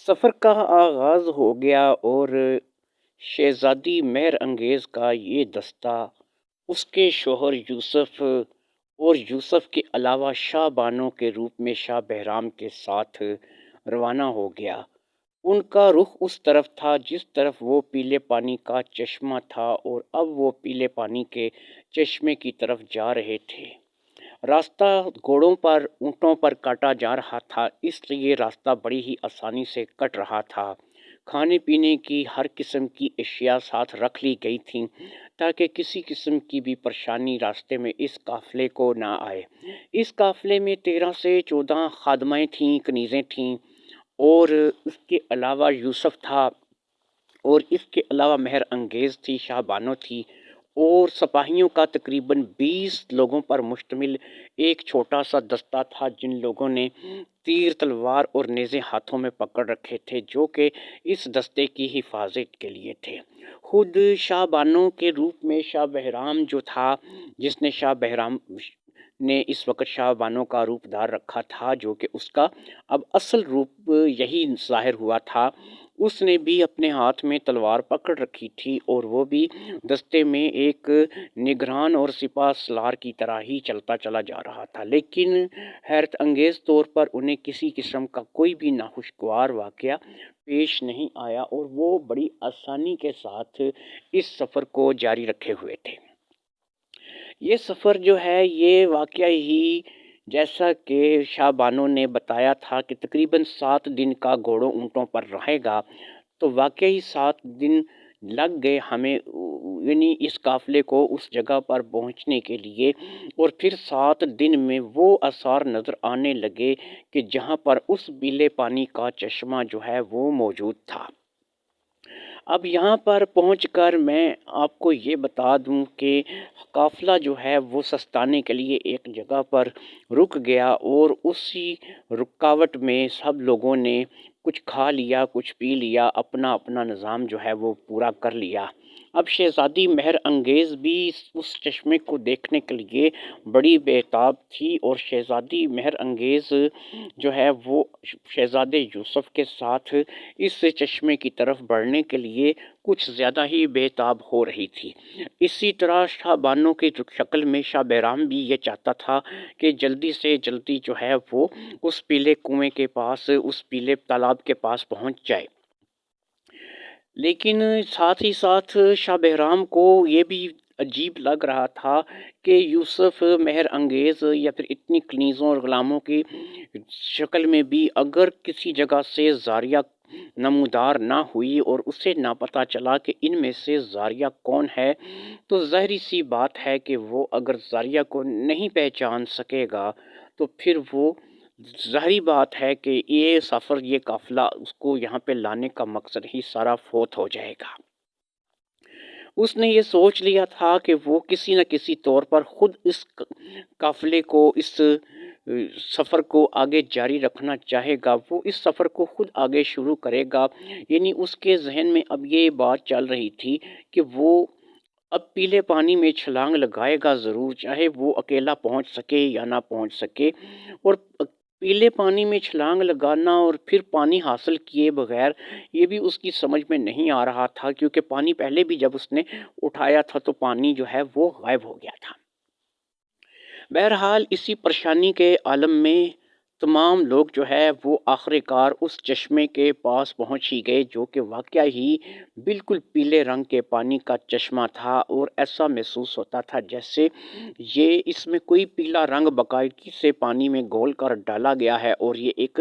سفر کا آغاز ہو گیا اور شہزادی مہر انگیز کا یہ دستہ اس کے شوہر یوسف اور یوسف کے علاوہ شاہ بانو کے روپ میں شاہ بہرام کے ساتھ روانہ ہو گیا۔ ان کا رخ اس طرف تھا جس طرف وہ پیلے پانی کا چشمہ تھا، اور اب وہ پیلے پانی کے چشمے کی طرف جا رہے تھے۔ راستہ گھوڑوں پر اونٹوں پر کاٹا جا رہا تھا، اس لیے راستہ بڑی ہی آسانی سے کٹ رہا تھا۔ کھانے پینے کی ہر قسم کی اشیاء ساتھ رکھ لی گئی تھیں تاکہ کسی قسم کی بھی پریشانی راستے میں اس قافلے کو نہ آئے۔ اس قافلے میں 13 سے 14 خادمائیں تھیں، کنیزیں تھیں، اور اس کے علاوہ یوسف تھا، اور اس کے علاوہ مہر انگیز تھی، شاہ بانو تھی، اور سپاہیوں کا تقریباً 20 لوگوں پر مشتمل ایک چھوٹا سا دستہ تھا جن لوگوں نے تیر تلوار اور نیزے ہاتھوں میں پکڑ رکھے تھے، جو کہ اس دستے کی حفاظت کے لیے تھے۔ خود شاہ بانو کے روپ میں شاہ بہرام جو تھا، جس نے شاہ بہرام نے اس وقت شاہ بانو کا روپ دار رکھا تھا، جو کہ اس کا اب اصل روپ یہی ظاہر ہوا تھا، اس نے بھی اپنے ہاتھ میں تلوار پکڑ رکھی تھی، اور وہ بھی دستے میں ایک نگران اور سپہ سالار کی طرح ہی چلتا چلا جا رہا تھا۔ لیکن حیرت انگیز طور پر انہیں کسی قسم کا کوئی بھی ناخوشگوار واقعہ پیش نہیں آیا، اور وہ بڑی آسانی کے ساتھ اس سفر کو جاری رکھے ہوئے تھے۔ یہ سفر جو ہے یہ واقعہ ہی جیسا کہ شاہ بانو نے بتایا تھا کہ تقریباً 7 دن کا گھوڑوں اونٹوں پر رہے گا، تو واقعی 7 دن لگ گئے ہمیں، یعنی اس قافلے کو اس جگہ پر پہنچنے کے لیے، اور پھر 7 دن میں وہ آثار نظر آنے لگے کہ جہاں پر اس پیلے پانی کا چشمہ جو ہے وہ موجود تھا۔ اب یہاں پر پہنچ کر میں آپ کو یہ بتا دوں کہ قافلہ جو ہے وہ سستانے کے لیے ایک جگہ پر رک گیا، اور اسی رکاوٹ میں سب لوگوں نے کچھ کھا لیا، کچھ پی لیا، اپنا اپنا نظام جو ہے وہ پورا کر لیا۔ اب شہزادی مہر انگیز بھی اس چشمے کو دیکھنے کے لیے بڑی بےتاب تھی، اور شہزادی مہر انگیز جو ہے وہ شہزادے یوسف کے ساتھ اس چشمے کی طرف بڑھنے کے لیے کچھ زیادہ ہی بےتاب ہو رہی تھی۔ اسی طرح شاہ بانو کی شکل میں شاہ بہرام بھی یہ چاہتا تھا کہ جلدی سے جلدی جو ہے وہ اس پیلے کنویں کے پاس، اس پیلے تالاب کے پاس پہنچ جائے۔ لیکن ساتھ ہی ساتھ شاہ بہرام کو یہ بھی عجیب لگ رہا تھا کہ یوسف مہر انگیز یا پھر اتنی کنیزوں اور غلاموں کی شکل میں بھی اگر کسی جگہ سے زاریہ نمودار نہ ہوئی اور اسے نہ پتہ چلا کہ ان میں سے زاریہ کون ہے، تو ظاہری سی بات ہے کہ وہ اگر زاریہ کو نہیں پہچان سکے گا تو پھر وہ ظاہری بات ہے کہ یہ سفر، یہ قافلہ اس کو یہاں پہ لانے کا مقصد ہی سارا فوت ہو جائے گا۔ اس نے یہ سوچ لیا تھا کہ وہ کسی نہ کسی طور پر خود اس قافلے کو، اس سفر کو آگے جاری رکھنا چاہے گا، وہ اس سفر کو خود آگے شروع کرے گا۔ یعنی اس کے ذہن میں اب یہ بات چل رہی تھی کہ وہ اب پیلے پانی میں چھلانگ لگائے گا ضرور، چاہے وہ اکیلا پہنچ سکے یا نہ پہنچ سکے۔ اور پیلے پانی میں چھلانگ لگانا اور پھر پانی حاصل کیے بغیر یہ بھی اس کی سمجھ میں نہیں آ رہا تھا، کیونکہ پانی پہلے بھی جب اس نے اٹھایا تھا تو پانی جو ہے وہ غائب ہو گیا تھا۔ بہرحال اسی پریشانی کے عالم میں تمام لوگ جو ہے وہ آخر کار اس چشمے کے پاس پہنچ ہی گئے، جو کہ واقعہ ہی بالکل پیلے رنگ کے پانی کا چشمہ تھا، اور ایسا محسوس ہوتا تھا جیسے یہ اس میں کوئی پیلا رنگ باقاعدگی سے پانی میں گھول کر ڈالا گیا ہے، اور یہ ایک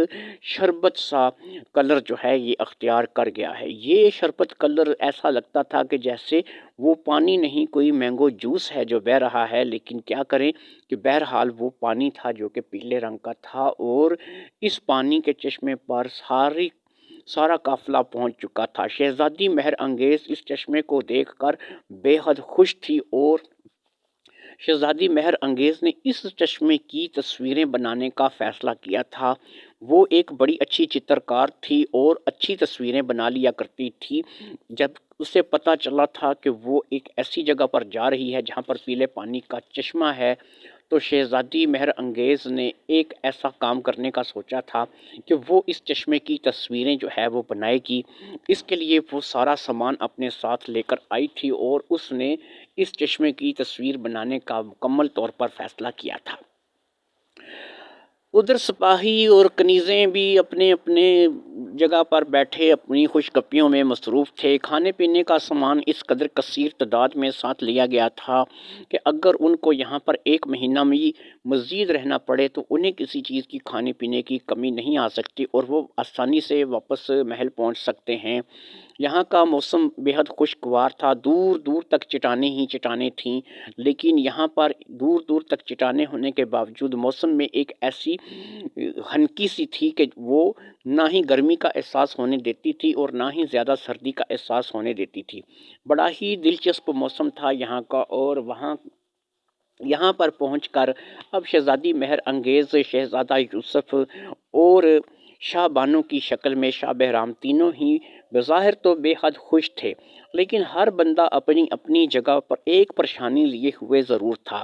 شربت سا کلر جو ہے یہ اختیار کر گیا ہے۔ یہ شربت کلر ایسا لگتا تھا کہ جیسے وہ پانی نہیں، کوئی مینگو جوس ہے جو بہہ رہا ہے، لیکن کیا کریں کہ بہرحال وہ پانی تھا جو کہ پیلے رنگ کا تھا، اور اس پانی کے چشمے پر سارا قافلہ پہنچ چکا تھا۔ شہزادی مہر انگیز اس چشمے کو دیکھ کر بے حد خوش تھی، اور شہزادی مہر انگیز نے اس چشمے کی تصویریں بنانے کا فیصلہ کیا تھا۔ وہ ایک بڑی اچھی چترکار تھی اور اچھی تصویریں بنا لیا کرتی تھی۔ جب اسے پتہ چلا تھا کہ وہ ایک ایسی جگہ پر جا رہی ہے جہاں پر پیلے پانی کا چشمہ ہے، تو شہزادی مہر انگیز نے ایک ایسا کام کرنے کا سوچا تھا کہ وہ اس چشمے کی تصویریں جو ہے وہ بنائے گی۔ اس کے لیے وہ سارا سامان اپنے ساتھ لے کر آئی تھی اور اس نے اس چشمے کی تصویر بنانے کا مکمل طور پر فیصلہ کیا تھا۔ ادھر سپاہی اور کنیزیں بھی اپنے اپنے جگہ پر بیٹھے اپنی خوش گپیوں میں مصروف تھے۔ کھانے پینے کا سامان اس قدر کثیر تعداد میں ساتھ لیا گیا تھا کہ اگر ان کو یہاں پر ایک مہینہ میں مزید رہنا پڑے تو انہیں کسی چیز کی کھانے پینے کی کمی نہیں آ سکتی اور وہ آسانی سے واپس محل پہنچ سکتے ہیں۔ یہاں کا موسم بے حد خوشگوار تھا، دور دور تک چٹانیں ہی چٹانیں تھیں، لیکن یہاں پر دور دور تک چٹانیں ہونے کے باوجود موسم میں ایک ایسی ہنکی سی تھی کہ وہ نہ ہی گرمی کا احساس ہونے دیتی تھی اور نہ ہی زیادہ سردی کا احساس ہونے دیتی تھی۔ بڑا ہی دلچسپ موسم تھا یہاں کا، اور یہاں پر پہنچ کر اب شہزادی مہر انگیز، شہزادہ یوسف اور شاہ بانو کی شکل میں شاہ بہرام تینوں ہی بظاہر تو بے حد خوش تھے، لیکن ہر بندہ اپنی اپنی جگہ پر ایک پریشانی لیے ہوئے ضرور تھا۔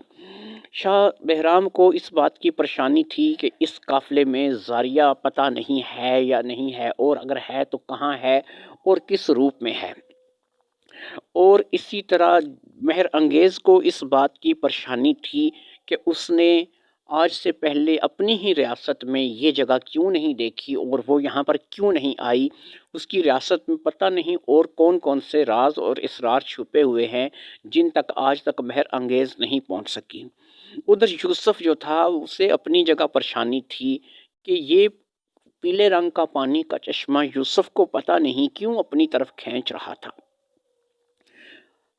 شاہ بہرام کو اس بات کی پریشانی تھی کہ اس قافلے میں زاریہ پتہ نہیں ہے یا نہیں ہے، اور اگر ہے تو کہاں ہے اور کس روپ میں ہے۔ اور اسی طرح مہر انگیز کو اس بات کی پریشانی تھی کہ اس نے آج سے پہلے اپنی ہی ریاست میں یہ جگہ کیوں نہیں دیکھی اور وہ یہاں پر کیوں نہیں آئی۔ اس کی ریاست میں پتہ نہیں اور کون کون سے راز اور اسرار چھپے ہوئے ہیں جن تک آج تک مہر انگیز نہیں پہنچ سکی۔ ادھر یوسف جو تھا اسے اپنی جگہ پریشانی تھی کہ یہ پیلے رنگ کا پانی کا چشمہ یوسف کو پتہ نہیں کیوں اپنی طرف کھینچ رہا تھا۔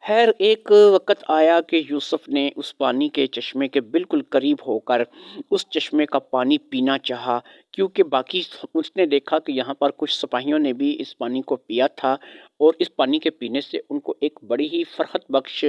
خیر ایک وقت آیا کہ یوسف نے اس پانی کے چشمے کے بالکل قریب ہو کر اس چشمے کا پانی پینا چاہا، کیونکہ باقی اس نے دیکھا کہ یہاں پر کچھ سپاہیوں نے بھی اس پانی کو پیا تھا اور اس پانی کے پینے سے ان کو ایک بڑی ہی فرحت بخش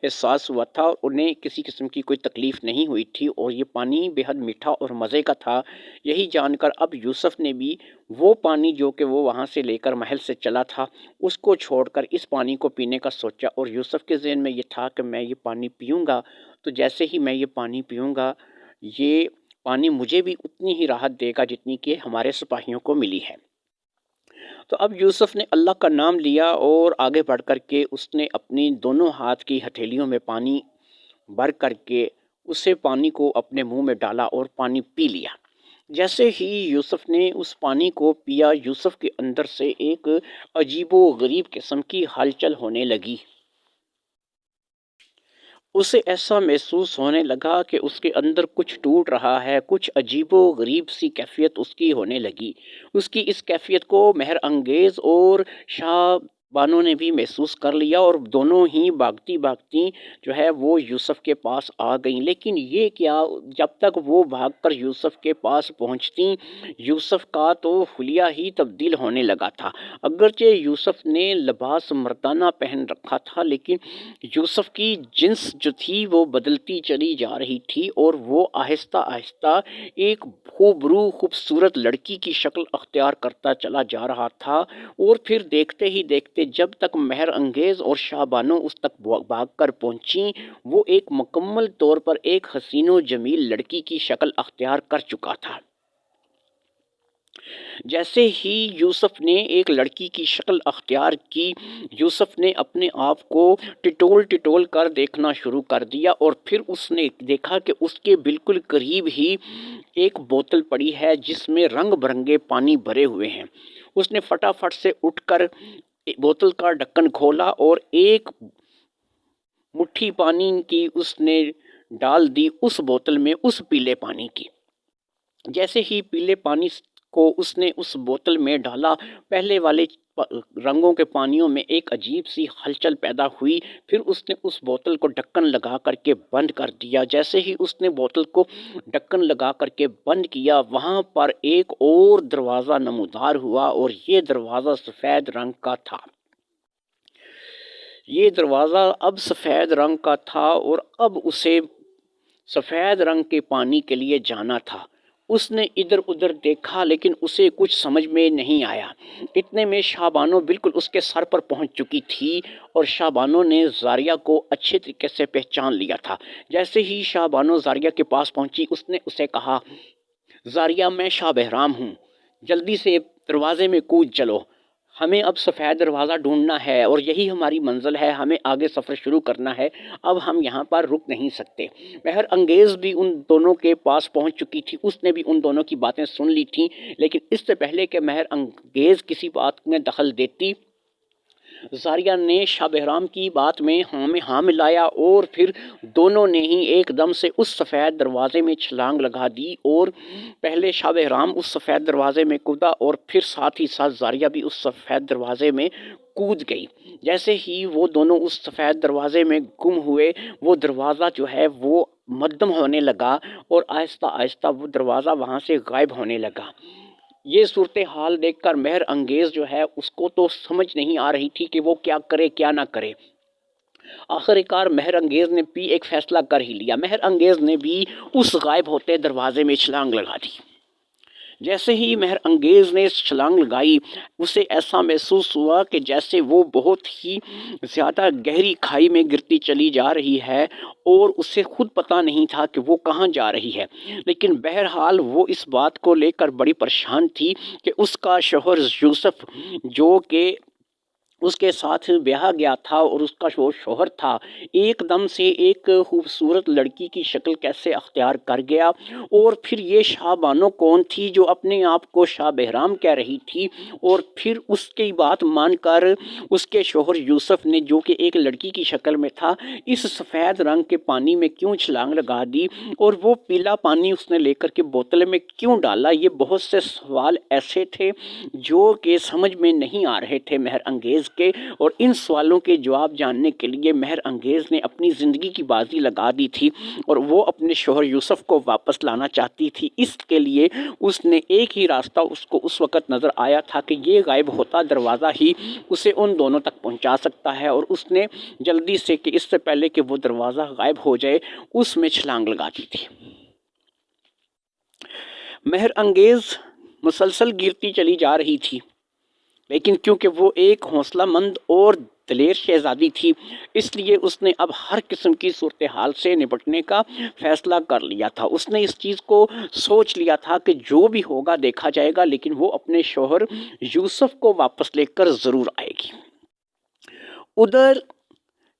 احساس ہوا تھا اور انہیں کسی قسم کی کوئی تکلیف نہیں ہوئی تھی، اور یہ پانی بے حد میٹھا اور مزے کا تھا۔ یہی جان کر اب یوسف نے بھی وہ پانی جو کہ وہ وہاں سے لے کر محل سے چلا تھا اس کو چھوڑ کر اس پانی کو پینے کا سوچا، اور یوسف کے ذہن میں یہ تھا کہ میں یہ پانی پیوں گا تو جیسے ہی میں یہ پانی پیوں گا یہ پانی مجھے بھی اتنی ہی راحت دے گا جتنی کہ ہمارے سپاہیوں کو ملی ہے۔ تو اب یوسف نے اللہ کا نام لیا اور آگے بڑھ کر کے اس نے اپنی دونوں ہاتھ کی ہتھیلیوں میں پانی بھر کر کے اسے پانی کو اپنے منہ میں ڈالا اور پانی پی لیا۔ جیسے ہی یوسف نے اس پانی کو پیا، یوسف کے اندر سے ایک عجیب و غریب قسم کی ہلچل ہونے لگی۔ اسے ایسا محسوس ہونے لگا کہ اس کے اندر کچھ ٹوٹ رہا ہے، کچھ عجیب و غریب سی کیفیت اس کی ہونے لگی۔ اس کی اس کیفیت کو مہر انگیز اور شاہ بانو نے بھی محسوس کر لیا اور دونوں ہی بھاگتی بھاگتی جو ہے وہ یوسف کے پاس آ گئیں، لیکن یہ کیا، جب تک وہ بھاگ کر یوسف کے پاس پہنچتی یوسف کا تو حلیہ ہی تبدیل ہونے لگا تھا۔ اگرچہ یوسف نے لباس مردانہ پہن رکھا تھا لیکن یوسف کی جنس جو تھی وہ بدلتی چلی جا رہی تھی اور وہ آہستہ آہستہ ایک خوبرو خوبصورت لڑکی کی شکل اختیار کرتا چلا جا رہا تھا، اور پھر دیکھتے ہی دیکھتے جب تک مہر انگیز اور شاہ بانو اس تک بھاگ کر پہنچی وہ ایک مکمل طور پر ایک حسین و جمیل لڑکی کی شکل اختیار کر چکا تھا۔ جیسے ہی یوسف نے ایک لڑکی کی شکل اختیار کی، یوسف نے اپنے آپ کو ٹٹول ٹٹول کر دیکھنا شروع کر دیا، اور پھر اس نے دیکھا کہ اس کے بالکل قریب ہی ایک بوتل پڑی ہے جس میں رنگ برنگے پانی بھرے ہوئے ہیں۔ اس نے فٹافٹ سے اٹھ کر بوتل کا ڈھکن کھولا اور ایک مٹھی پانی کی اس نے ڈال دی اس بوتل میں، اس پیلے پانی کی۔ جیسے ہی پیلے پانی کو اس نے اس بوتل میں ڈالا، پہلے والے رنگوں کے پانیوں میں ایک عجیب سی ہلچل پیدا ہوئی، پھر اس نے اس بوتل کو ڈھکن لگا کر کے بند کر دیا۔ جیسے ہی اس نے بوتل کو ڈھکن لگا کر کے بند کیا، وہاں پر ایک اور دروازہ نمودار ہوا، اور یہ دروازہ سفید رنگ کا تھا۔ یہ دروازہ اب سفید رنگ کا تھا اور اب اسے سفید رنگ کے پانی کے لیے جانا تھا۔ اس نے ادھر ادھر دیکھا لیکن اسے کچھ سمجھ میں نہیں آیا۔ اتنے میں شاہ بانو بالکل اس کے سر پر پہنچ چکی تھی اور شاہ بانو نے زاریہ کو اچھے طریقے سے پہچان لیا تھا۔ جیسے ہی شاہ بانو زاریہ کے پاس پہنچی اس نے اسے کہا، زاریہ میں شاہ بہرام ہوں، جلدی سے دروازے میں کود چلو، ہمیں اب سفید دروازہ ڈھونڈنا ہے اور یہی ہماری منزل ہے، ہمیں آگے سفر شروع کرنا ہے، اب ہم یہاں پر رک نہیں سکتے۔ مہر انگیز بھی ان دونوں کے پاس پہنچ چکی تھی، اس نے بھی ان دونوں کی باتیں سن لی تھیں، لیکن اس سے پہلے کہ مہر انگیز کسی بات میں دخل دیتی، زاریہ نے شاہ بہرام کی بات میں ہاں ملایا اور پھر دونوں نے ہی ایک دم سے اس سفید دروازے میں چھلانگ لگا دی اور پہلے شاہ بہرام اس سفید دروازے میں کودا اور پھر ساتھ ہی ساتھ زاریہ بھی اس سفید دروازے میں کود گئی۔ جیسے ہی وہ دونوں اس سفید دروازے میں گم ہوئے، وہ دروازہ جو ہے وہ مدھم ہونے لگا اور آہستہ آہستہ وہ دروازہ وہاں سے غائب ہونے لگا۔ یہ صورتحال دیکھ کر مہر انگیز جو ہے اس کو تو سمجھ نہیں آ رہی تھی کہ وہ کیا کرے کیا نہ کرے۔ آخر کار مہر انگیز نے بھی ایک فیصلہ کر ہی لیا۔ مہر انگیز نے بھی اس غائب ہوتے دروازے میں چھلانگ لگا دی۔ جیسے ہی مہر انگیز نے چھلانگ لگائی، اسے ایسا محسوس ہوا کہ جیسے وہ بہت ہی زیادہ گہری کھائی میں گرتی چلی جا رہی ہے اور اسے خود پتہ نہیں تھا کہ وہ کہاں جا رہی ہے۔ لیکن بہرحال وہ اس بات کو لے کر بڑی پریشان تھی کہ اس کا شوہر یوسف جو کہ اس کے ساتھ بیاہ گیا تھا اور اس کا جو شوہر تھا ایک دم سے ایک خوبصورت لڑکی کی شکل کیسے اختیار کر گیا، اور پھر یہ شاہ بانو کون تھی جو اپنے آپ کو شاہ بہرام کہہ رہی تھی، اور پھر اس کی بات مان کر اس کے شوہر یوسف نے جو کہ ایک لڑکی کی شکل میں تھا اس سفید رنگ کے پانی میں کیوں چھلانگ لگا دی، اور وہ پیلا پانی اس نے لے کر کے بوتل میں کیوں ڈالا۔ یہ بہت سے سوال ایسے تھے جو کہ سمجھ میں نہیں آ رہے تھے مہر انگیز کے، اور ان سوالوں کے جواب جاننے کے لیے مہر انگیز نے اپنی زندگی کی بازی لگا دی تھی اور وہ اپنے شوہر یوسف کو واپس لانا چاہتی تھی۔ اس کے لیے اس نے ایک ہی راستہ اس کو اس وقت نظر آیا تھا کہ یہ غائب ہوتا دروازہ ہی اسے ان دونوں تک پہنچا سکتا ہے، اور اس نے جلدی سے کہ اس سے پہلے کہ وہ دروازہ غائب ہو جائے اس میں چھلانگ لگا دی تھی۔ مہر انگیز مسلسل گرتی چلی جا رہی تھی، لیکن کیونکہ وہ ایک حوصلہ مند اور دلیر شہزادی تھی اس لیے اس نے اب ہر قسم کی صورتحال سے نپٹنے کا فیصلہ کر لیا تھا۔ اس نے اس چیز کو سوچ لیا تھا کہ جو بھی ہوگا دیکھا جائے گا، لیکن وہ اپنے شوہر یوسف کو واپس لے کر ضرور آئے گی۔ ادھر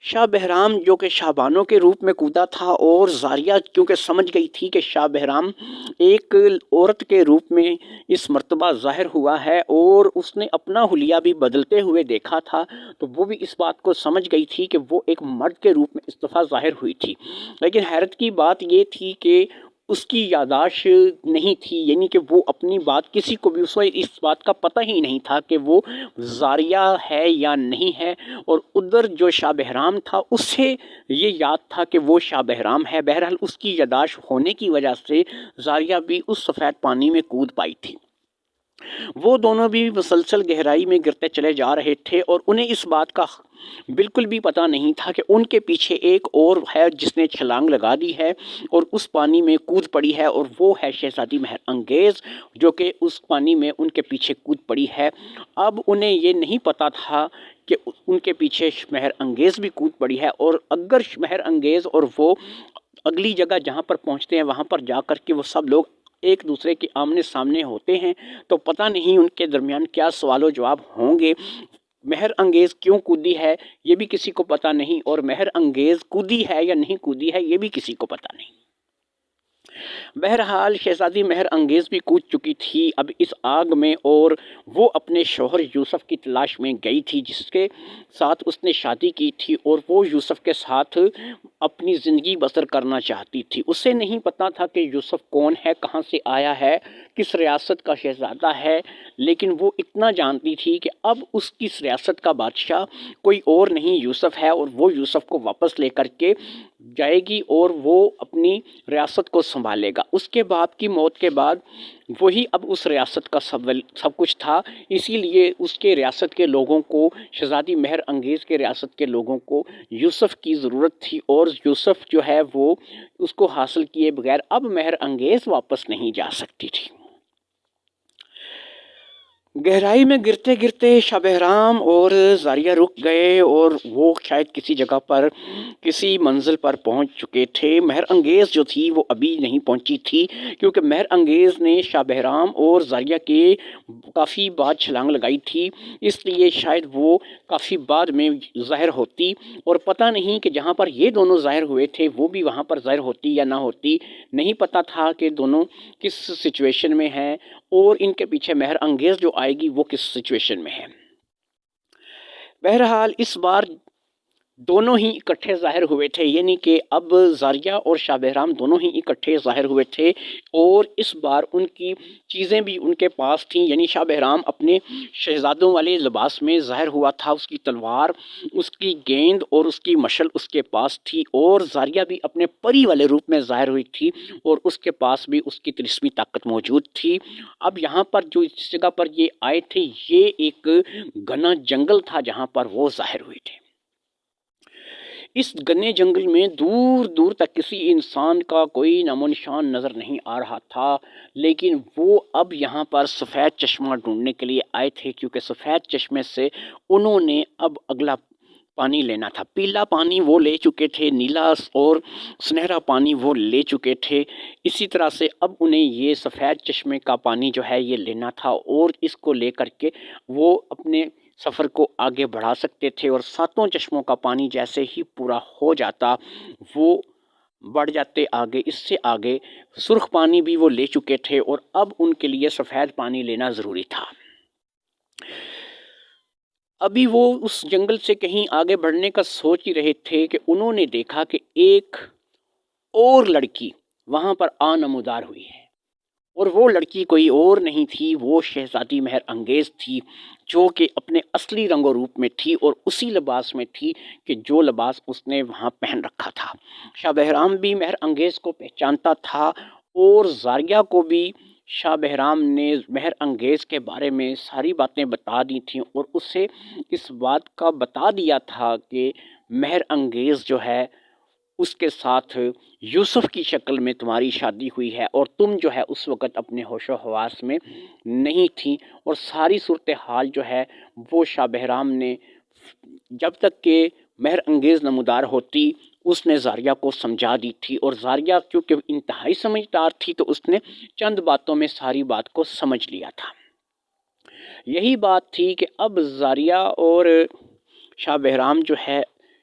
شاہ بہرام جو کہ شاہ بانو کے روپ میں کودا تھا، اور زاریہ کیونکہ سمجھ گئی تھی کہ شاہ بہرام ایک عورت کے روپ میں اس مرتبہ ظاہر ہوا ہے اور اس نے اپنا حلیہ بھی بدلتے ہوئے دیکھا تھا، تو وہ بھی اس بات کو سمجھ گئی تھی کہ وہ ایک مرد کے روپ میں اس دفعہ ظاہر ہوئی تھی۔ لیکن حیرت کی بات یہ تھی کہ اس کی یادداشت نہیں تھی، یعنی کہ وہ اپنی بات کسی کو بھی اس بات کا پتہ ہی نہیں تھا کہ وہ زاریہ ہے یا نہیں ہے، اور ادھر جو شاہ بہرام تھا اسے یہ یاد تھا کہ وہ شاہ بہرام ہے۔ بہرحال اس کی یادداشت ہونے کی وجہ سے زاریہ بھی اس سفید پانی میں کود پائی تھی۔ وہ دونوں بھی مسلسل گہرائی میں گرتے چلے جا رہے تھے اور انہیں اس بات کا بالکل بھی پتہ نہیں تھا کہ ان کے پیچھے ایک اور ہے جس نے چھلانگ لگا دی ہے اور اس پانی میں کود پڑی ہے، اور وہ ہے شہزادی مہر انگیز جو کہ اس پانی میں ان کے پیچھے کود پڑی ہے۔ اب انہیں یہ نہیں پتہ تھا کہ ان کے پیچھے مہر انگیز بھی کود پڑی ہے، اور اگر مہر انگیز اور وہ اگلی جگہ جہاں پر پہنچتے ہیں وہاں پر جا کر کے وہ سب لوگ ایک دوسرے کے آمنے سامنے ہوتے ہیں تو پتہ نہیں ان کے درمیان کیا سوال و جواب ہوں گے۔ مہر انگیز کیوں کودی ہے یہ بھی کسی کو پتہ نہیں، اور مہر انگیز کودی ہے یا نہیں کودی ہے یہ بھی کسی کو پتہ نہیں۔ بہرحال شہزادی مہر انگیز بھی کود چکی تھی اب اس آگ میں، اور وہ اپنے شوہر یوسف کی تلاش میں گئی تھی جس کے ساتھ اس نے شادی کی تھی، اور وہ یوسف کے ساتھ اپنی زندگی بسر کرنا چاہتی تھی۔ اسے نہیں پتا تھا کہ یوسف کون ہے، کہاں سے آیا ہے، کس ریاست کا شہزادہ ہے، لیکن وہ اتنا جانتی تھی کہ اب اس کی ریاست کا بادشاہ کوئی اور نہیں یوسف ہے، اور وہ یوسف کو واپس لے کر کے جائے گی اور وہ اپنی ریاست کو سنبھالے گا۔ اس کے باپ کی موت کے بعد وہی اب اس ریاست کا سب کچھ تھا، اسی لیے اس کے ریاست کے لوگوں کو، شہزادی مہر انگیز کے ریاست کے لوگوں کو یوسف کی ضرورت تھی، اور یوسف جو ہے وہ اس کو حاصل کیے بغیر اب مہر انگیز واپس نہیں جا سکتی تھی۔ گہرائی میں گرتے گرتے شاہ بہرام اور زاریہ رک گئے، اور وہ شاید کسی جگہ پر کسی منزل پر پہنچ چکے تھے۔ مہر انگیز جو تھی وہ ابھی نہیں پہنچی تھی، کیونکہ مہر انگیز نے شاہ بہرام اور زاریہ کے کافی بعد چھلانگ لگائی تھی، اس لیے شاید وہ کافی بعد میں ظاہر ہوتی، اور پتہ نہیں کہ جہاں پر یہ دونوں ظاہر ہوئے تھے وہ بھی وہاں پر ظاہر ہوتی یا نہ ہوتی، نہیں پتہ تھا کہ دونوں کس سچویشن میں ہیں، اور ان کے پیچھے مہر انگیز جو آئے گی وہ کس سچویشن میں ہے۔ بہرحال اس بار دونوں ہی اکٹھے ظاہر ہوئے تھے، یعنی کہ اب زاریہ اور شاہ بہرام دونوں ہی اکٹھے ظاہر ہوئے تھے، اور اس بار ان کی چیزیں بھی ان کے پاس تھیں، یعنی شاہ بہرام اپنے شہزادوں والے لباس میں ظاہر ہوا تھا، اس کی تلوار، اس کی گیند اور اس کی مشل اس کے پاس تھی، اور زاریہ بھی اپنے پری والے روپ میں ظاہر ہوئی تھی، اور اس کے پاس بھی اس کی طلسمی طاقت موجود تھی۔ اب یہاں پر جو اس جگہ پر یہ آئے تھے، یہ ایک گھنا جنگل تھا جہاں پر وہ ظاہر ہوئے تھے۔ اس گھنے جنگل میں دور دور تک کسی انسان کا کوئی نام و نشان نظر نہیں آ رہا تھا، لیکن وہ اب یہاں پر سفید چشمہ ڈھونڈنے کے لیے آئے تھے، کیونکہ سفید چشمے سے انہوں نے اب اگلا پانی لینا تھا۔ پیلا پانی وہ لے چکے تھے، نیلا اور سنہرا پانی وہ لے چکے تھے، اسی طرح سے اب انہیں یہ سفید چشمے کا پانی جو ہے یہ لینا تھا، اور اس کو لے کر کے وہ اپنے سفر کو آگے بڑھا سکتے تھے، اور ساتوں چشموں کا پانی جیسے ہی پورا ہو جاتا وہ بڑھ جاتے آگے، اس سے آگے سرخ پانی بھی وہ لے چکے تھے، اور اب ان کے لیے سفید پانی لینا ضروری تھا۔ ابھی وہ اس جنگل سے کہیں آگے بڑھنے کا سوچ ہی رہے تھے کہ انہوں نے دیکھا کہ ایک اور لڑکی وہاں پر آنمودار ہوئی ہے، اور وہ لڑکی کوئی اور نہیں تھی، وہ شہزادی مہر انگیز تھی، جو کہ اپنے اصلی رنگ و روپ میں تھی، اور اسی لباس میں تھی کہ جو لباس اس نے وہاں پہن رکھا تھا۔ شاہ بہرام بھی مہر انگیز کو پہچانتا تھا، اور زاریہ کو بھی شاہ بہرام نے مہر انگیز کے بارے میں ساری باتیں بتا دی تھیں، اور اسے اس بات کا بتا دیا تھا کہ مہر انگیز جو ہے اس کے ساتھ یوسف کی شکل میں تمہاری شادی ہوئی ہے، اور تم جو ہے اس وقت اپنے ہوش و حواس میں نہیں تھی، اور ساری صورتحال جو ہے وہ شاہ بہرام نے جب تک کہ مہر انگیز نمودار ہوتی اس نے زاریہ کو سمجھا دی تھی، اور زاریہ کیونکہ انتہائی سمجھدار تھی تو اس نے چند باتوں میں ساری بات کو سمجھ لیا تھا۔ یہی بات تھی کہ اب زاریہ اور شاہ بہرام جو ہے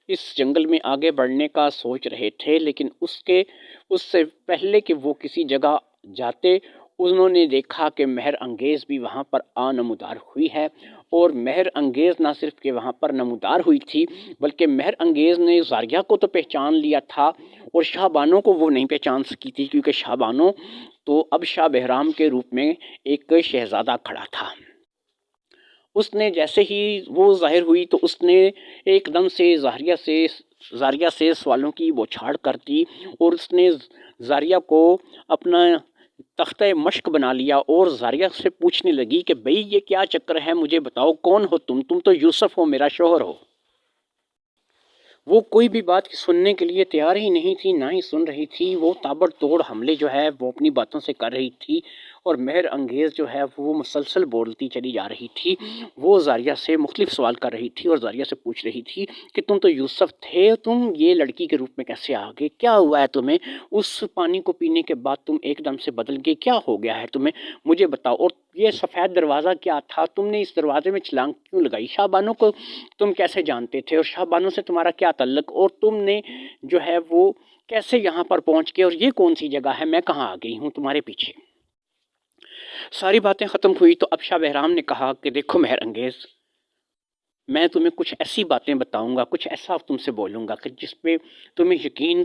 اس جنگل میں آگے بڑھنے کا سوچ رہے تھے، لیکن اس سے پہلے کہ وہ کسی جگہ جاتے انہوں نے دیکھا کہ مہر انگیز بھی وہاں پر نمودار ہوئی ہے، اور مہر انگیز نہ صرف کہ وہاں پر نمودار ہوئی تھی بلکہ مہر انگیز نے زاریہ کو تو پہچان لیا تھا، اور شاہ بانو کو وہ نہیں پہچان سکی تھی، کیونکہ شاہ بانو تو اب شاہ بہرام کے روپ میں ایک شہزادہ کھڑا تھا۔ اس نے جیسے ہی وہ ظاہر ہوئی تو اس نے ایک دم سے زاریہ سے سوالوں کی بوچھاڑ کر دی، اور اس نے زاریہ کو اپنا تختہ مشق بنا لیا، اور زاریہ سے پوچھنے لگی کہ بھئی یہ کیا چکر ہے، مجھے بتاؤ کون ہو تم تو یوسف ہو، میرا شوہر ہو۔ وہ کوئی بھی بات سننے کے لیے تیار ہی نہیں تھی، نہ ہی سن رہی تھی، وہ تابڑ توڑ حملے جو ہے وہ اپنی باتوں سے کر رہی تھی، اور مہر انگیز جو ہے وہ مسلسل بولتی چلی جا رہی تھی۔ وہ زاریہ سے مختلف سوال کر رہی تھی، اور زاریہ سے پوچھ رہی تھی کہ تم تو یوسف تھے، تم یہ لڑکی کے روپ میں کیسے آ گئے، کیا ہوا ہے تمہیں، اس پانی کو پینے کے بعد تم ایک دم سے بدل گئے، کیا ہو گیا ہے تمہیں، مجھے بتاؤ، اور یہ سفید دروازہ کیا تھا، تم نے اس دروازے میں چھلانگ کیوں لگائی، شاہ بانو کو تم کیسے جانتے تھے، اور شاہ بانو سے تمہارا کیا تعلق، اور تم نے جو ہے وہ کیسے یہاں پر پہنچ گئے، اور یہ کون سی جگہ ہے، میں کہاں آ گئی ہوں تمہارے پیچھے۔ ساری باتیں ختم ہوئی تو اب شاہ بہرام نے کہا کہ دیکھو مہر انگیز، میں تمہیں کچھ ایسی باتیں بتاؤں گا، کچھ ایسا تم سے بولوں گا کہ جس پہ تمہیں یقین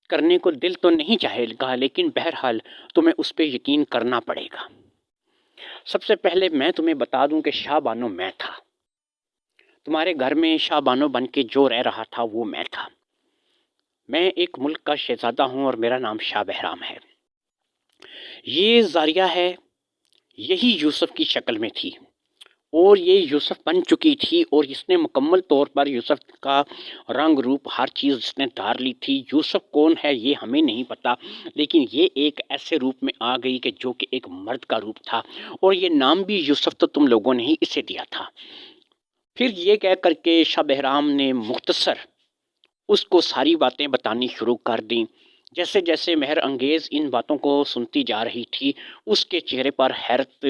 کرنے کو دل تو نہیں چاہے گا، لیکن بہرحال تمہیں اس پہ یقین کرنا پڑے گا۔ سب سے پہلے میں تمہیں بتا دوں کہ شاہ بانو میں تھا، تمہارے گھر میں شاہ بانو بن کے جو رہ رہا تھا وہ میں تھا۔ میں ایک ملک کا شہزادہ ہوں، اور میرا نام شاہ بہرام ہے۔ یہ زاریہ ہے، یہی یوسف کی شکل میں تھی اور یہ یوسف بن چکی تھی، اور اس نے مکمل طور پر یوسف کا رنگ روپ ہر چیز اس نے دھار لی تھی۔ یوسف کون ہے یہ ہمیں نہیں پتا، لیکن یہ ایک ایسے روپ میں آ گئی کہ جو کہ ایک مرد کا روپ تھا، اور یہ نام بھی یوسف تو تم لوگوں نے ہی اسے دیا تھا۔ پھر یہ کہہ کر کے شاہ بہرام نے مختصر اس کو ساری باتیں بتانی شروع کر دیں۔ جیسے جیسے مہر انگیز ان باتوں کو سنتی جا رہی تھی، اس کے چہرے پر حیرت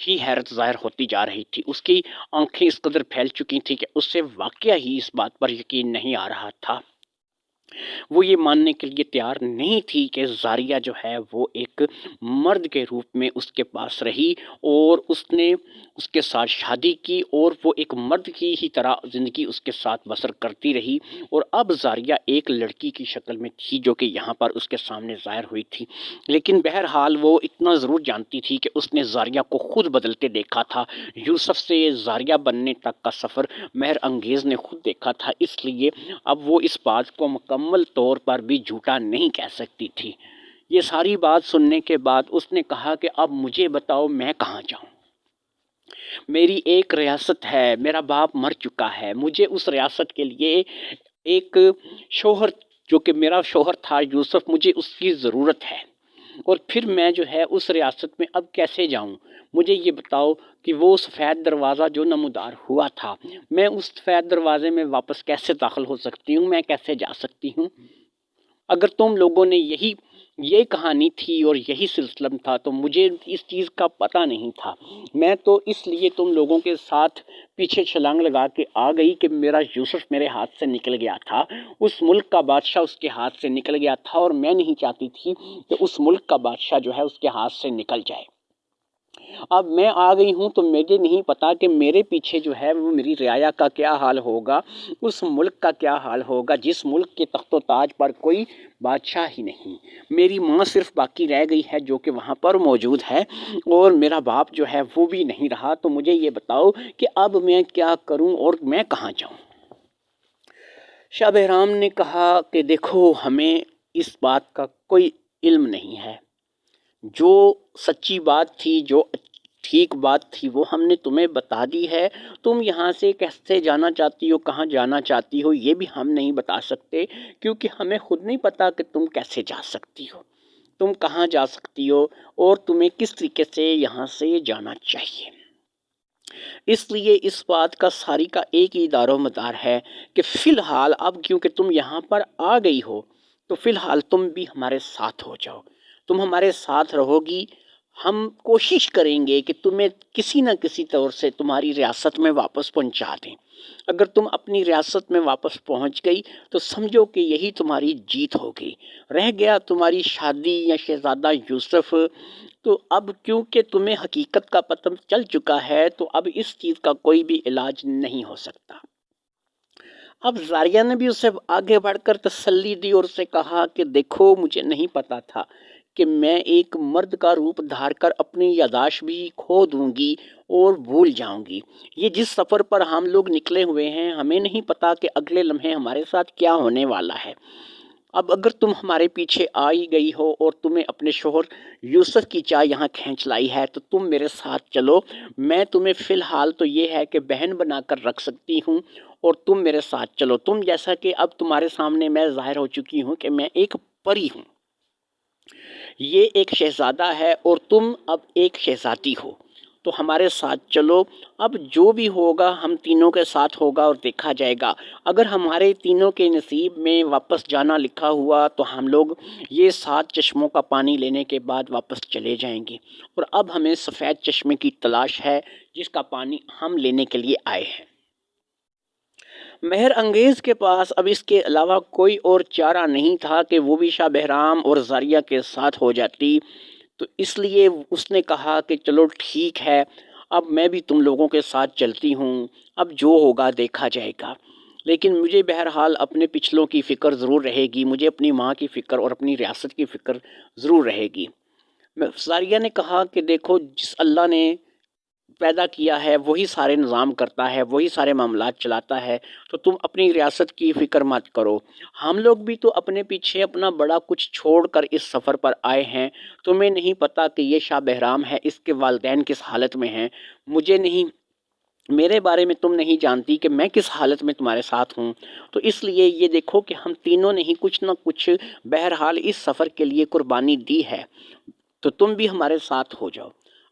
ہی حیرت ظاہر ہوتی جا رہی تھی۔ اس کی آنکھیں اس قدر پھیل چکی تھیں کہ اس سے واقعہ ہی اس بات پر یقین نہیں آ رہا تھا۔ وہ یہ ماننے کے لیے تیار نہیں تھی کہ زاریہ جو ہے وہ ایک مرد کے روپ میں اس کے پاس رہی، اور اس نے اس کے ساتھ شادی کی، اور وہ ایک مرد کی ہی طرح زندگی اس کے ساتھ بسر کرتی رہی۔ اور اب زاریہ ایک لڑکی کی شکل میں تھی جو کہ یہاں پر اس کے سامنے ظاہر ہوئی تھی، لیکن بہرحال وہ اتنا ضرور جانتی تھی کہ اس نے زاریہ کو خود بدلتے دیکھا تھا۔ یوسف سے زاریہ بننے تک کا سفر مہر انگیز نے خود دیکھا تھا، اس لیے اب وہ اس بات کو مکمل طور پر بھی جھوٹا نہیں کہہ سکتی تھی۔ یہ ساری بات سننے کے بعد اس نے کہا کہ اب مجھے بتاؤ میں کہاں جاؤں؟ میری ایک ریاست ہے، میرا باپ مر چکا ہے، مجھے اس ریاست کے لیے ایک شوہر، جو کہ میرا شوہر تھا یوسف، مجھے اس کی ضرورت ہے، اور پھر میں جو ہے اس ریاست میں اب کیسے جاؤں؟ مجھے یہ بتاؤ کہ وہ سفید دروازہ جو نمودار ہوا تھا، میں اس سفید دروازے میں واپس کیسے داخل ہو سکتی ہوں؟ میں کیسے جا سکتی ہوں؟ اگر تم لوگوں نے یہ کہانی تھی اور یہی سلسلہ تھا تو مجھے اس چیز کا پتہ نہیں تھا۔ میں تو اس لیے تم لوگوں کے ساتھ پیچھے چھلانگ لگا کے آ گئی کہ میرا یوسف میرے ہاتھ سے نکل گیا تھا، اس ملک کا بادشاہ اس کے ہاتھ سے نکل گیا تھا، اور میں نہیں چاہتی تھی کہ اس ملک کا بادشاہ جو ہے اس کے ہاتھ سے نکل جائے۔ اب میں آ گئی ہوں تو مجھے نہیں پتا کہ میرے پیچھے جو ہے وہ میری رعایا کا کیا حال ہوگا، اس ملک کا کیا حال ہوگا جس ملک کے تخت و تاج پر کوئی بادشاہ ہی نہیں۔ میری ماں صرف باقی رہ گئی ہے جو کہ وہاں پر موجود ہے، اور میرا باپ جو ہے وہ بھی نہیں رہا۔ تو مجھے یہ بتاؤ کہ اب میں کیا کروں اور میں کہاں جاؤں؟ شاہ بہرام نے کہا کہ دیکھو، ہمیں اس بات کا کوئی علم نہیں ہے، جو سچی بات تھی، جو ٹھیک بات تھی وہ ہم نے تمہیں بتا دی ہے۔ تم یہاں سے کیسے جانا چاہتی ہو، کہاں جانا چاہتی ہو، یہ بھی ہم نہیں بتا سکتے، کیونکہ ہمیں خود نہیں پتا کہ تم کیسے جا سکتی ہو، تم کہاں جا سکتی ہو، اور تمہیں کس طریقے سے یہاں سے جانا چاہیے۔ اس لیے اس بات کا ساری کا ایک ہی دار و مدار ہے کہ فی الحال اب کیونکہ تم یہاں پر آ گئی ہو تو فی الحال تم بھی ہمارے ساتھ ہو جاؤ، تم ہمارے ساتھ رہو گی۔ ہم کوشش کریں گے کہ تمہیں کسی نہ کسی طور سے تمہاری ریاست میں واپس پہنچا دیں۔ اگر تم اپنی ریاست میں واپس پہنچ گئی تو سمجھو کہ یہی تمہاری جیت ہو گئی۔ رہ گیا تمہاری شادی یا شہزادہ یوسف، تو اب کیونکہ تمہیں حقیقت کا پتہ چل چکا ہے تو اب اس چیز کا کوئی بھی علاج نہیں ہو سکتا۔ اب زاریہ نے بھی اسے آگے بڑھ کر تسلی دی اور اسے کہا کہ دیکھو، مجھے نہیں پتا تھا کہ میں ایک مرد کا روپ دھار کر اپنی یادداشت بھی کھو دوں گی اور بھول جاؤں گی۔ یہ جس سفر پر ہم لوگ نکلے ہوئے ہیں، ہمیں نہیں پتا کہ اگلے لمحے ہمارے ساتھ کیا ہونے والا ہے۔ اب اگر تم ہمارے پیچھے آئی گئی ہو اور تمہیں اپنے شوہر یوسف کی چاہ یہاں کھینچ لائی ہے تو تم میرے ساتھ چلو۔ میں تمہیں فی الحال تو یہ ہے کہ بہن بنا کر رکھ سکتی ہوں، اور تم میرے ساتھ چلو۔ تم جیسا کہ اب تمہارے سامنے میں ظاہر ہو چکی ہوں کہ میں ایک پری ہوں، یہ ایک شہزادہ ہے اور تم اب ایک شہزادی ہو، تو ہمارے ساتھ چلو۔ اب جو بھی ہوگا ہم تینوں کے ساتھ ہوگا اور دیکھا جائے گا۔ اگر ہمارے تینوں کے نصیب میں واپس جانا لکھا ہوا تو ہم لوگ یہ 7 چشموں کا پانی لینے کے بعد واپس چلے جائیں گے، اور اب ہمیں سفید چشمے کی تلاش ہے جس کا پانی ہم لینے کے لیے آئے ہیں۔ مہر انگیز کے پاس اب اس کے علاوہ کوئی اور چارہ نہیں تھا کہ وہ بھی شاہ بہرام اور زاریہ کے ساتھ ہو جاتی، تو اس لیے اس نے کہا کہ چلو ٹھیک ہے، اب میں بھی تم لوگوں کے ساتھ چلتی ہوں، اب جو ہوگا دیکھا جائے گا، لیکن مجھے بہرحال اپنے پچھلوں کی فکر ضرور رہے گی، مجھے اپنی ماں کی فکر اور اپنی ریاست کی فکر ضرور رہے گی۔ زاریہ نے کہا کہ دیکھو، جس اللہ نے پیدا کیا ہے وہی سارے نظام کرتا ہے، وہی سارے معاملات چلاتا ہے، تو تم اپنی ریاست کی فکر مت کرو۔ ہم لوگ بھی تو اپنے پیچھے اپنا بڑا کچھ چھوڑ کر اس سفر پر آئے ہیں۔ تمہیں نہیں پتہ کہ یہ شاہ بہرام ہے، اس کے والدین کس حالت میں ہیں، مجھے نہیں، میرے بارے میں تم نہیں جانتی کہ میں کس حالت میں تمہارے ساتھ ہوں۔ تو اس لیے یہ دیکھو کہ ہم تینوں نے ہی کچھ نہ کچھ بہرحال اس سفر کے لیے قربانی دی ہے، تو تم بھی ہمارے ساتھ ہو جاؤ۔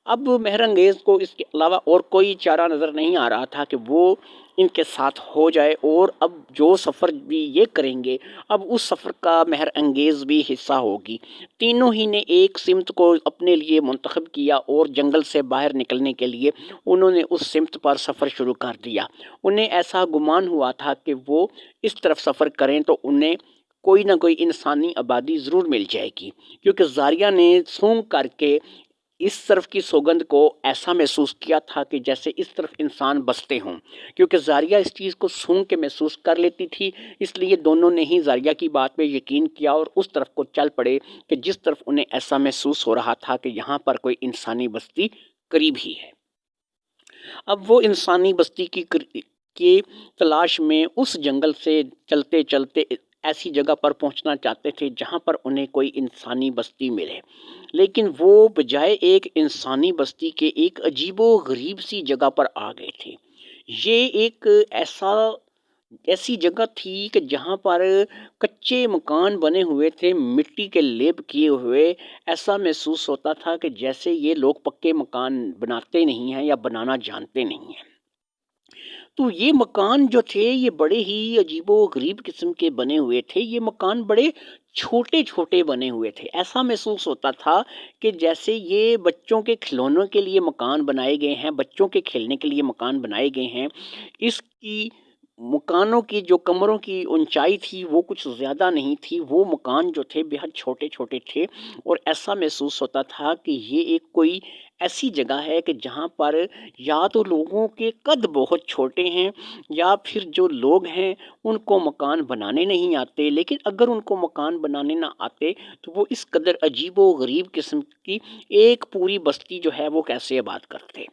اب مہر انگیز کو اس کے علاوہ اور کوئی چارہ نظر نہیں آ رہا تھا کہ وہ ان کے ساتھ ہو جائے، اور اب جو سفر بھی یہ کریں گے اب اس سفر کا مہر انگیز بھی حصہ ہوگی۔ تینوں ہی نے ایک سمت کو اپنے لیے منتخب کیا اور جنگل سے باہر نکلنے کے لیے انہوں نے اس سمت پر سفر شروع کر دیا۔ انہیں ایسا گمان ہوا تھا کہ وہ اس طرف سفر کریں تو انہیں کوئی نہ کوئی انسانی آبادی ضرور مل جائے گی، کیونکہ زاریہ نے سونگ کر کے اس طرف کی سوگند کو ایسا محسوس کیا تھا کہ جیسے اس طرف انسان بستے ہوں، کیونکہ زاریہ اس چیز کو سونگ کے محسوس کر لیتی تھی، اس لیے دونوں نے ہی زاریہ کی بات پہ یقین کیا اور اس طرف کو چل پڑے کہ جس طرف انہیں ایسا محسوس ہو رہا تھا کہ یہاں پر کوئی انسانی بستی قریب ہی ہے۔ اب وہ انسانی بستی کی تلاش میں اس جنگل سے چلتے چلتے ایسی جگہ پر پہنچنا چاہتے تھے جہاں پر انہیں کوئی انسانی بستی ملے، لیکن وہ بجائے ایک انسانی بستی کے ایک عجیب و غریب سی جگہ پر آ گئے تھے۔ یہ ایک ایسی جگہ تھی کہ جہاں پر کچے مکان بنے ہوئے تھے، مٹی کے لیپ کیے ہوئے، ایسا محسوس ہوتا تھا کہ جیسے یہ لوگ پکے مکان بناتے نہیں ہیں یا بنانا جانتے نہیں ہیں۔ تو یہ مکان جو تھے یہ بڑے ہی عجیب و غریب قسم کے بنے ہوئے تھے، یہ مکان بڑے چھوٹے چھوٹے بنے ہوئے تھے، ایسا محسوس ہوتا تھا کہ جیسے یہ بچوں کے کھلونوں کے لیے مکان بنائے گئے ہیں، بچوں کے کھیلنے کے لیے مکان بنائے گئے ہیں۔ اس کی مکانوں کی جو کمروں کی اونچائی تھی وہ کچھ زیادہ نہیں تھی، وہ مکان جو تھے بہت چھوٹے چھوٹے تھے، اور ایسا محسوس ہوتا تھا کہ یہ ایک کوئی ایسی جگہ ہے کہ جہاں پر یا تو لوگوں کے قد بہت چھوٹے ہیں، یا پھر جو لوگ ہیں ان کو مکان بنانے نہیں آتے، لیکن اگر ان کو مکان بنانے نہ آتے تو وہ اس قدر عجیب و غریب قسم کی ایک پوری بستی جو ہے وہ کیسے آباد کرتے۔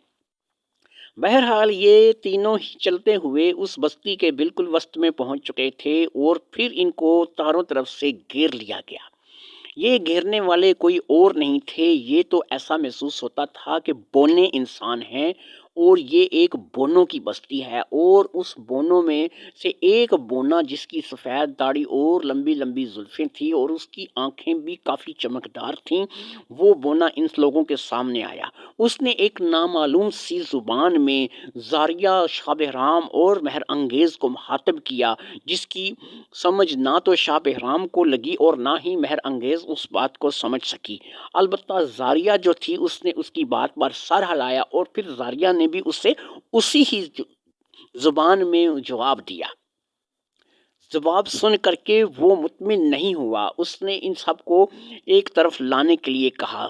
بہرحال یہ تینوں ہی چلتے ہوئے اس بستی کے بالکل وسط میں پہنچ چکے تھے، اور پھر ان کو چاروں طرف سے گھیر لیا گیا۔ یہ گھیرنے والے کوئی اور نہیں تھے، یہ تو ایسا محسوس ہوتا تھا کہ بونے انسان ہیں، اور یہ ایک بونوں کی بستی ہے، اور اس بونوں میں سے ایک بونا جس کی سفید داڑھی اور لمبی لمبی زلفیں تھیں اور اس کی آنکھیں بھی کافی چمکدار تھیں، وہ بونا ان لوگوں کے سامنے آیا۔ اس نے ایک نامعلوم سی زبان میں زاریہ، شاہ بہرام اور مہر انگیز کو مخاطب کیا، جس کی سمجھ نہ تو شاہ بہرام کو لگی اور نہ ہی مہر انگیز اس بات کو سمجھ سکی۔ البتہ زاریہ جو تھی اس نے اس کی بات پر سر ہلایا، اور پھر زاریہ نے بھی اسے اسی ہی زبان میں جواب دیا۔ جواب سن کر کے وہ مطمئن نہیں ہوا، اس نے ان سب کو ایک طرف لانے کے لیے کہا۔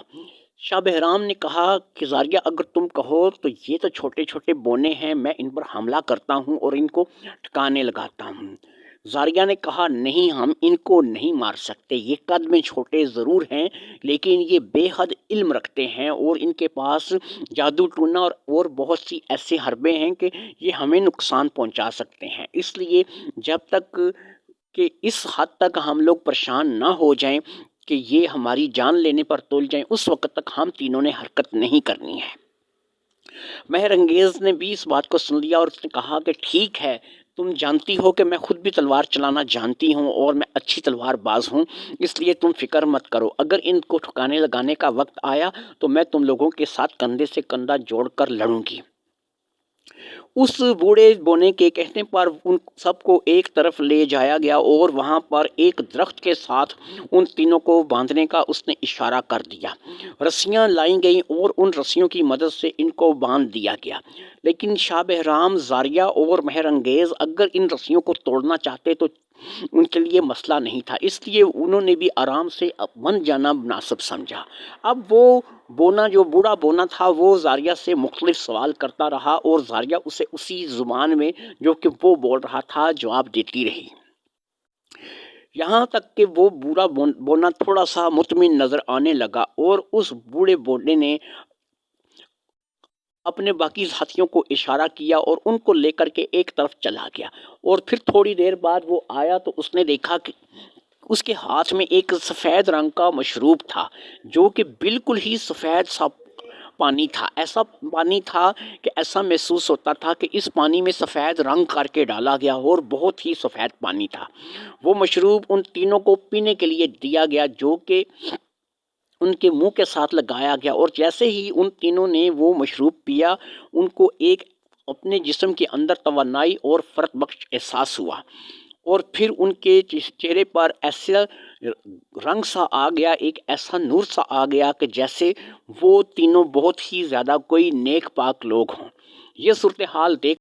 شاہ بہرام نے کہا کہ زاریہ اگر تم کہو تو یہ تو چھوٹے چھوٹے بونے ہیں، میں ان پر حملہ کرتا ہوں اور ان کو ٹھکانے لگاتا ہوں۔ زاریہ نے کہا نہیں، ہم ان کو نہیں مار سکتے، یہ قد میں چھوٹے ضرور ہیں لیکن یہ بے حد علم رکھتے ہیں، اور ان کے پاس جادو ٹونا اور بہت سی ایسے حربے ہیں کہ یہ ہمیں نقصان پہنچا سکتے ہیں، اس لیے جب تک کہ اس حد تک ہم لوگ پریشان نہ ہو جائیں کہ یہ ہماری جان لینے پر تول جائیں، اس وقت تک ہم تینوں نے حرکت نہیں کرنی ہے۔ مہر انگیز نے بھی اس بات کو سن لیا اور اس نے کہا کہ ٹھیک ہے، تم جانتی ہو کہ میں خود بھی تلوار چلانا جانتی ہوں اور میں اچھی تلوار باز ہوں، اس لیے تم فکر مت کرو، اگر ان کو ٹھکانے لگانے کا وقت آیا تو میں تم لوگوں کے ساتھ کندھے سے کندھا جوڑ کر لڑوں گی۔ اس بوڑھے بونے کے کہنے پر ان سب کو ایک طرف لے جایا گیا اور وہاں پر ایک درخت کے ساتھ ان تینوں کو باندھنے کا اس نے اشارہ کر دیا۔ رسیاں لائی گئیں اور ان رسیوں کی مدد سے ان کو باندھ دیا گیا، لیکن شاہ بہرام، زاریہ اور مہر انگیز اگر ان رسیوں کو توڑنا چاہتے تو ان کے لیے مسئلہ نہیں تھا، اس لیے انہوں نے بھی آرام سے بن جانا مناسب سمجھا۔ اب وہ بونا، جو بوڑھا بونا تھا، وہ زاریہ سے مختلف سوال کرتا رہا اور زاریہ اسے اسی زبان میں جو کہ وہ بول رہا تھا جواب دیتی رہی، یہاں تک کہ وہ بوڑھا بونا تھوڑا سا مطمئن نظر آنے لگا، اور اس بوڑھے بونے نے اپنے باقی ساتھیوں کو اشارہ کیا اور ان کو لے کر کے ایک طرف چلا گیا، اور پھر تھوڑی دیر بعد وہ آیا تو اس نے دیکھا کہ اس کے ہاتھ میں ایک سفید رنگ کا مشروب تھا، جو کہ بالکل ہی سفید سا پانی تھا، ایسا پانی تھا کہ ایسا محسوس ہوتا تھا کہ اس پانی میں سفید رنگ کر کے ڈالا گیا اور بہت ہی سفید پانی تھا۔ وہ مشروب ان تینوں کو پینے کے لیے دیا گیا، جو کہ ان کے منہ کے ساتھ لگایا گیا، اور جیسے ہی ان تینوں نے وہ مشروب پیا، ان کو ایک اپنے جسم کے اندر توانائی اور فرق بخش احساس ہوا، اور پھر ان کے چہرے پر ایسا رنگ سا آ گیا، ایک ایسا نور سا آ گیا کہ جیسے وہ تینوں بہت ہی زیادہ کوئی نیک پاک لوگ ہوں۔ یہ صورتحال دیکھ